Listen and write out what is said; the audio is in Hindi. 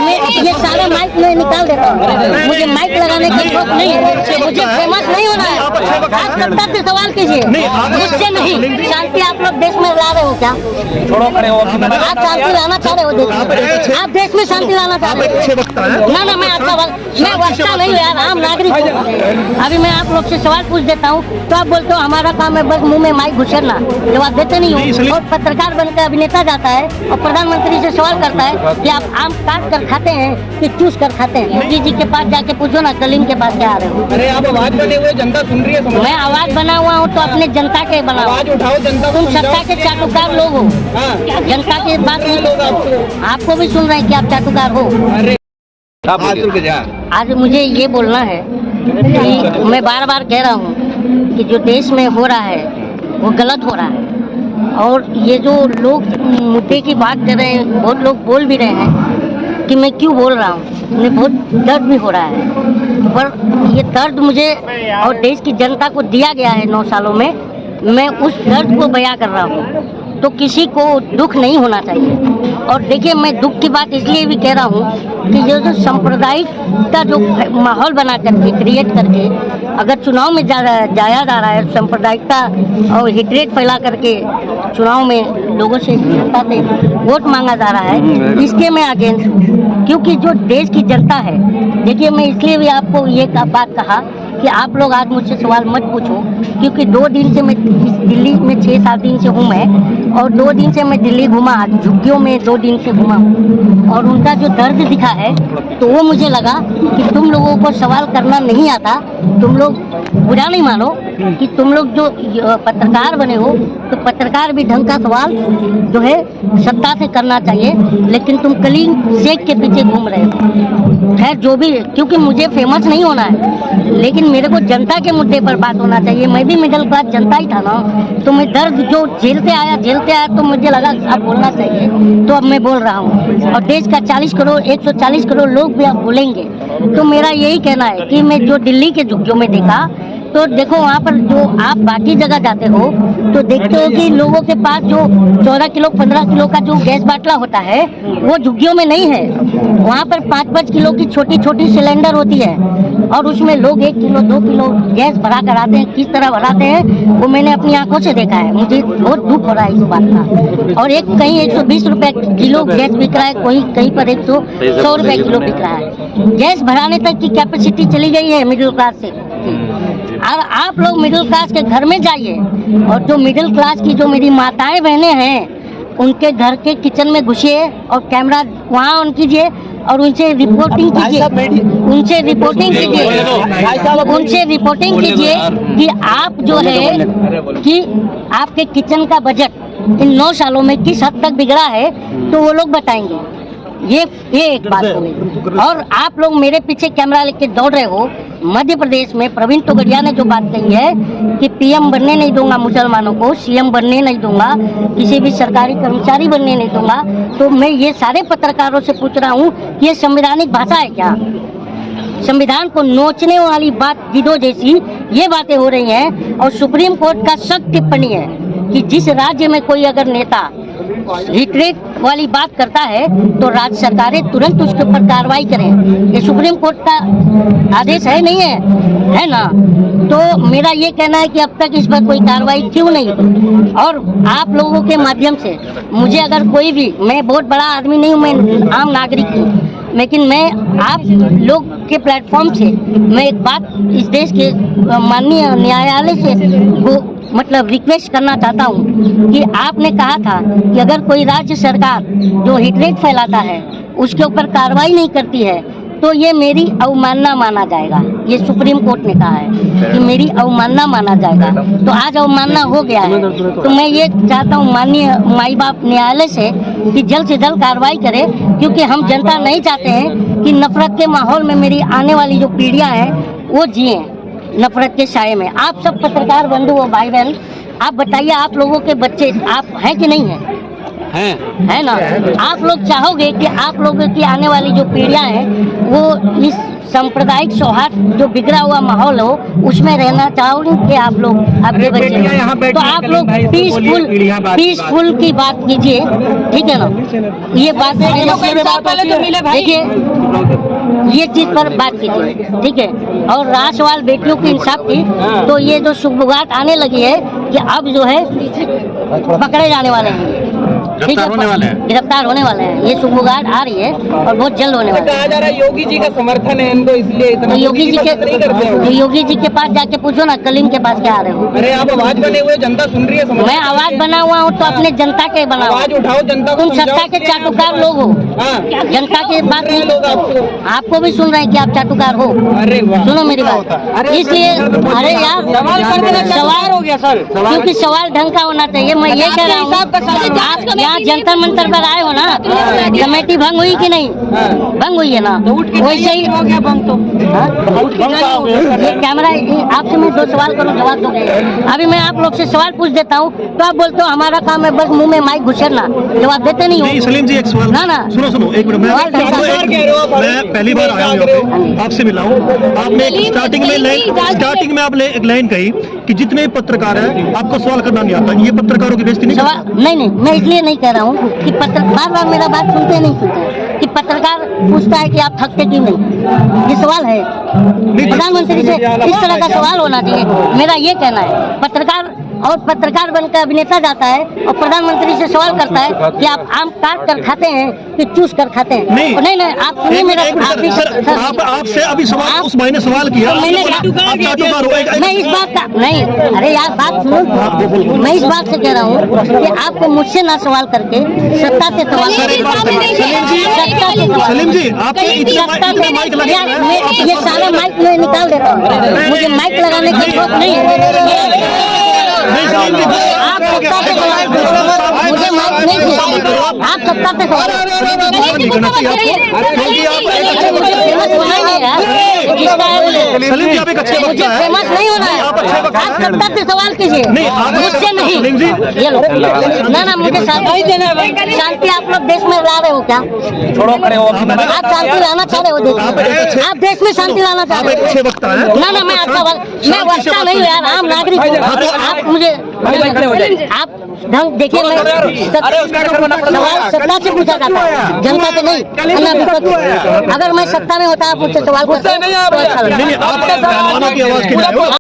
ये सारा माइक में निकाल देता हूँ। मुझे माइक लगाने का शौक नहीं है, मुझे फेमस नहीं होना है। आप सत्ता से सवाल कीजिए, मुझसे नहीं। शांति आप लोग देश में ला रहे हो क्या? आप शांति लाना चाह रहे हो देश में? आप देश में शांति लाना चाह रहे हो? ना, मैं आपका मैं वक्ता नहीं यार, आम नागरिक हूँ। अभी मैं आप लोग से सवाल पूछ देता हूँ तो आप बोलते हो हमारा काम है बस मुंह में माइक घुसेरना, जवाब देते नहीं हो। और पत्रकार बनकर अभिनेता जाता है और प्रधानमंत्री से सवाल करता है कि आप आम काट कर खाते हैं कि चूस कर खाते हैं? मोदी जी के पास जाके पूछो ना, कलीम के पास क्या आ रहे हो? अरे आप आवाज बने हुए, जनता सुन रही है। मैं आवाज बना हुआ हूँ तो अपने जनता के बना, आवाज उठाओ, जनता। तुम सत्ता के चाटुकार लोग हो, जनता की बात नहीं लोग आपको भी सुन रहे हैं कि आप चाटुकार हो। आज मुझे ये बोलना है कि मैं बार बार कह रहा हूँ कि जो देश में हो रहा है वो गलत हो रहा है। और ये जो लोग मुद्दे की बात कर रहे हैं, बहुत लोग बोल भी रहे हैं कि मैं क्यों बोल रहा हूँ, मुझे बहुत दर्द भी हो रहा है। पर ये दर्द मुझे और देश की जनता को दिया गया है 9 सालों में, मैं उस दर्द को बयां कर रहा हूँ। तो किसी को दुख नहीं होना चाहिए। और देखिए, मैं दुख की बात इसलिए भी कह रहा हूँ कि ये जो सांप्रदायिक का जो माहौल बना करके क्रिएट करके अगर चुनाव में जाया जा रहा है, सांप्रदायिकता और हिटरेट फैला करके चुनाव में लोगों से जनता से वोट मांगा जा रहा है, इसके मैं अगेंस्ट हूँ। क्योंकि जो देश की जनता है, देखिए मैं इसलिए भी आपको ये बात कहा कि आप लोग आज मुझसे सवाल मत पूछो, क्योंकि 2 दिन से मैं दिल्ली में 6-7 दिन से हूँ मैं, और 2 दिन से मैं दिल्ली घूमा, झुग्गियों में 2 दिन से घूमा हूँ। और उनका जो दर्द दिखा है तो वो मुझे लगा कि तुम लोगों को सवाल करना नहीं आता। तुम लोग बुरा नहीं मानो कि तुम लोग जो पत्रकार बने हो तो पत्रकार भी ढंग का सवाल जो है सत्ता से करना चाहिए, लेकिन तुम कलीन शेख के पीछे घूम रहे हो। खैर जो भी, क्योंकि मुझे फेमस नहीं होना है, लेकिन मेरे को जनता के मुद्दे पर बात होना चाहिए। मैं भी मिडिल क्लास जनता ही था ना, तो मैं दर्द जो झेलते आया तो मुझे लगा अब बोलना चाहिए, तो अब मैं बोल रहा हूँ। और देश का 140 करोड़ लोग भी अब बोलेंगे। तो मेरा यही कहना है कि मैं जो दिल्ली के झुग्गियों में देखा, तो देखो वहाँ पर जो आप बाकी जगह जाते हो तो देखते हो कि लोगों के पास जो 14 किलो 15 किलो का जो गैस बाटला होता है वो झुग्गियों में नहीं है। वहाँ पर 5-5 किलो की छोटी छोटी सिलेंडर होती है और उसमें लोग 1 किलो 2 किलो गैस भरा कर आते हैं। किस तरह भराते हैं वो मैंने अपनी आंखों से देखा है। मुझे बहुत दुख हो रहा है इस बात का। और कहीं 120 रुपए किलो गैस बिक रहा है, कहीं पर 100 रुपए किलो बिक रहा है। गैस भराने तक की कैपेसिटी चली गई है मिडिल क्लास से। और आप लोग मिडिल क्लास के घर में जाइए और जो मिडिल क्लास की जो मेरी माताएं बहनें हैं उनके घर के किचन में घुसिए और कैमरा वहाँ ऑन कीजिए और उनसे रिपोर्टिंग कीजिए कि आप जो है कि आपके किचन का बजट इन 9 सालों में किस हद तक बिगड़ा है, तो वो लोग बताएंगे। ये एक बात होगी। और आप लोग मेरे पीछे कैमरा लेके दौड़ रहे हो। मध्य प्रदेश में प्रवीण तोगड़िया ने जो बात कही है कि पीएम बनने नहीं दूंगा मुसलमानों को, सीएम बनने नहीं दूंगा, किसी भी सरकारी कर्मचारी बनने नहीं दूंगा, तो मैं ये सारे पत्रकारों से पूछ रहा हूँ कि ये संवैधानिक भाषा है क्या? संविधान को नोचने वाली बात गिदो जैसी ये बातें हो रही हैं। और सुप्रीम कोर्ट का सख्त टिप्पणी है कि जिस राज्य में कोई अगर नेता हिटरेट वाली बात करता है तो राज्य सरकारें तुरंत उसके ऊपर कार्रवाई करें। ये सुप्रीम कोर्ट का आदेश है, नहीं है ना? तो मेरा ये कहना है कि अब तक इस पर कोई कार्रवाई क्यों नहीं हुई। और आप लोगों के माध्यम से मुझे अगर कोई भी, मैं बहुत बड़ा आदमी नहीं हूँ, मैं आम नागरिक हूँ, लेकिन मैं आप लोग के प्लेटफॉर्म से मैं एक बात इस देश के माननीय न्यायालय से वो मतलब रिक्वेस्ट करना चाहता हूँ कि आपने कहा था कि अगर कोई राज्य सरकार जो हिटरेट फैलाता है उसके ऊपर कार्रवाई नहीं करती है तो ये मेरी अवमानना माना जाएगा। ये सुप्रीम कोर्ट ने कहा है कि मेरी अवमानना माना जाएगा। तो आज अवमानना हो गया है, तो मैं ये चाहता हूँ माननीय माई बाप न्यायालय से कि जल्द से जल्द कार्रवाई करे, क्योंकि हम जनता नहीं चाहते हैं कि नफरत के माहौल में मेरी आने वाली जो पीढ़ियाँ हैं वो जिए नफरत के साए में। आप सब पत्रकार बंधु हो, भाई बहन, आप बताइए, आप लोगों के बच्चे आप हैं कि नहीं हैं? है ना? आप लोग चाहोगे कि आप लोगों की आने वाली जो पीढ़ियां हैं वो इस सांप्रदायिक सौहार्द जो बिगड़ा हुआ माहौल हो उसमें रहना चाहोगे आप लोग, आपके बच्चे, तो आप लोग पीसफुल की बात कीजिए, ठीक है ना। ये बात देखिए, ये चीज पर बात कीजिए, ठीक है। और राष्ट्रवाद बेटियों की इंसाफ की, तो ये जो सुगबुगाहट आने लगी है कि अब जो है पकड़े जाने वाले हैं, ठीक है, गिरफ्तार होने वाले हैं, ये सुगबुगाहट आ रही है और बहुत जल्द होने वाला है। कहा जा रहा है योगी जी का समर्थन है इनको, इसलिए इतना तो योगी जी के पास जाके पूछो ना, कलीम के पास क्या आ रहे हो। अरे आप आवाज बने हुए, जनता सुन रही है। मैं आवाज बना हुआ हूँ तो अपने जनता के बना हुआ, आवाज उठाओ, जनता को तुम सत्ता के चाटुकार लोग हो, जनता की बात नहीं, लोग आपको भी सुन रहे हैं कि आप चाटुकार हो। अरे सुनो मेरी बात, इसलिए अरे यार सवाल हो गया सर, क्योंकि सवाल ढंग का होना चाहिए। मैं ये कह रहा हूँ, आप यहाँ जंतर मंतर पर आए हो ना, कमेटी भंग हुई कि नहीं? भंग हुई है ना, वैसे ही हो गया भंग। तो ये कैमरा, आपसे मैं 2 सवाल करूँ, जवाब दोगे? अभी मैं आप लोग से सवाल पूछ देता हूँ तो आप बोलते हो हमारा काम है बस मुंह में माइक घुसेरना, जवाब देते नहीं हो। सलीम जी एक सवाल, ना सुनो एक मिनट, मैं पहली बार आया हूँ यहाँ पे, आपसे मिला हूँ। आपने स्टार्टिंग में आपने एक लाइन कही कि जितने पत्रकार हैं आपको सवाल करना नहीं आता, ये पत्रकारों की बेइज्जती नहीं करता? नहीं, मैं इसलिए नहीं कह रहा हूँ कि बार मेरा बात सुनते नहीं कि पत्रकार पूछता है कि आप थकते क्यों नहीं, ये सवाल है। प्रधानमंत्री से इस तरह का सवाल होना चाहिए, मेरा ये कहना है। पत्रकार बनकर अभिनेता जाता है और प्रधानमंत्री से सवाल करता है कि आप आम काट कर खाते हैं कि चूस कर खाते हैं? नहीं, आप सुनिए मेरा, आपसे अभी सवाल उस भाई ने सवाल किया, मैं इस बात का नहीं, अरे यार बात सुनो, मैं इस बात से कह रहा हूँ कि आपको मुझसे ना सवाल करके सत्ता से सवाल सलीम जी, आपके ये सारा माइक में निकाल देता हूँ, मुझे माइक लगाने का शौक नहीं है। आप सत्ता से सवाल, मुझे माइक नहीं चाहिए, आप सत्ता से सवाल, मुझे फेमस नहीं होना है, आप सत्ता से सवाल कीजिए, मुझसे नहीं। ये लो ना, मुझे शांति आप लोग देश में ला रहे हो क्या? आप शांति लाना चाह रहे हो देश में, आप देश में शांति लाना चाह रहे हो? ना, मैं वक्ता नहीं हूँ यार, आम नागरिक हूँ। आप मुझे आप ढंग देखिए, सवाल सत्ता से पूछा जाता है, जनता से नहीं। अगर मैं सत्ता में होता आप मुझसे सवाल करते तो अच्छा लगता।